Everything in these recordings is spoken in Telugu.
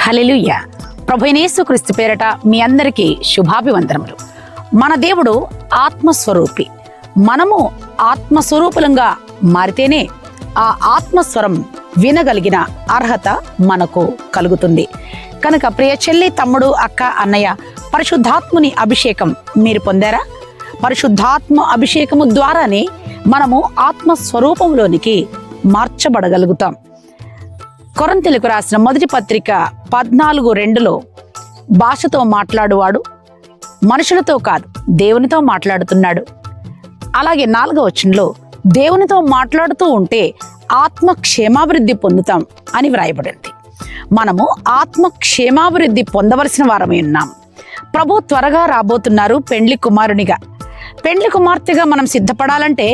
హల్లెలూయా. ప్రభువైన యేసుక్రీస్తు పేరట మీ అందరికీ శుభాభివందనములు. మన దేవుడు ఆత్మస్వరూపి. మనము ఆత్మస్వరూపులంగా మారితేనే ఆ ఆత్మస్వరం వినగలిగిన అర్హత మనకు కలుగుతుంది. కనుక ప్రియ చెల్లి, తమ్ముడు, అక్క, అన్నయ్య, పరిశుద్ధాత్ముని అభిషేకం మీరు పొందారా? పరిశుద్ధాత్మ అభిషేకము ద్వారానే మనము ఆత్మస్వరూపంలోనికి మార్చబడగలుగుతాం. కొరింథీయులకు రాసిన మొదటి పత్రిక 14:2 భాషతో మాట్లాడువాడు మనుషులతో కాదు దేవునితో మాట్లాడుతున్నాడు. అలాగే 4వ వచనంలో దేవునితో మాట్లాడుతూ ఉంటే ఆత్మ క్షేమాభివృద్ధి పొందుతాం అని వ్రాయబడింది. మనము ఆత్మ క్షేమాభివృద్ధి పొందవలసిన వారమై ఉన్నాం. ప్రభు త్వరగా రాబోతున్నారు పెండ్లి కుమారునిగా. పెండ్లి కుమార్తెగా మనం సిద్ధపడాలంటే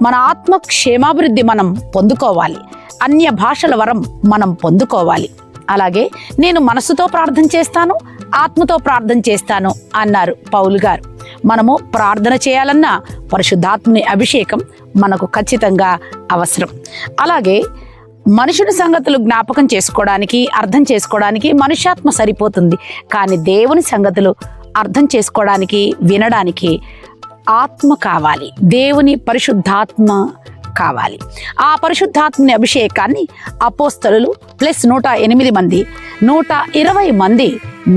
మన ఆత్మ క్షేమాభివృద్ధి మనం పొందుకోవాలి. అన్య భాషల వరం మనం పొందుకోవాలి. అలాగే నేను మనసుతో ప్రార్థన చేస్తాను, ఆత్మతో ప్రార్థన చేస్తాను అన్నారు పౌలు గారు. మనము ప్రార్థన చేయాలన్నా పరిశుద్ధాత్మని అభిషేకం మనకు ఖచ్చితంగా అవసరం. అలాగే మనుషుని సంగతులు జ్ఞాపకం చేసుకోవడానికి, అర్థం చేసుకోవడానికి మనుష్యాత్మ సరిపోతుంది. కానీ దేవుని సంగతులు అర్థం చేసుకోవడానికి, వినడానికి ఆత్మ కావాలి. దేవుని పరిశుద్ధాత్మ కావాలి. ఆ పరిశుద్ధాత్మని అభిషేకాన్ని అపోస్తలులు ప్లస్ 108 మంది 120 మంది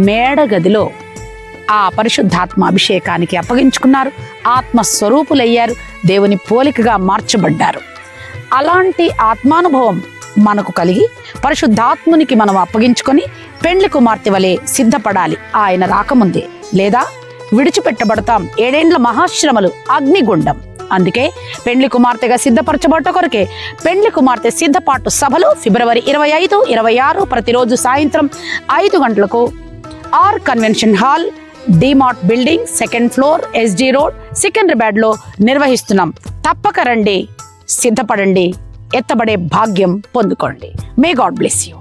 మేడగదిలో ఆ పరిశుద్ధాత్మ అభిషేకానికి అప్పగించుకున్నారు. ఆత్మస్వరూపులయ్యారు. దేవుని పోలికగా మార్చబడ్డారు. అలాంటి ఆత్మానుభవం మనకు కలిగి పరిశుద్ధాత్మునికి మనం అప్పగించుకొని పెండ్లి కుమార్తె వలె సిద్ధపడాలి. ఆయన రాకముందే, లేదా విడిచిపెట్టబడతాం. 7 ఏండ్ల మహాశ్రమలు, అగ్నిగుండం. అందుకే పెండ్లి కుమార్తెగా సిద్ధపరచబడ్డ కొరకే పెండ్లి కుమార్తె సిద్ధపాటు సభలు ఫిబ్రవరి 25, 26 ప్రతిరోజు సాయంత్రం 5 గంటలకు R convention hall, DMart building, 2nd floor, SG road, సికింద్రాబాద్లో నిర్వహిస్తున్నాం. తప్పక రండి, సిద్ధపడండి, ఎత్తబడే భాగ్యం పొందుకోండి. May God bless you.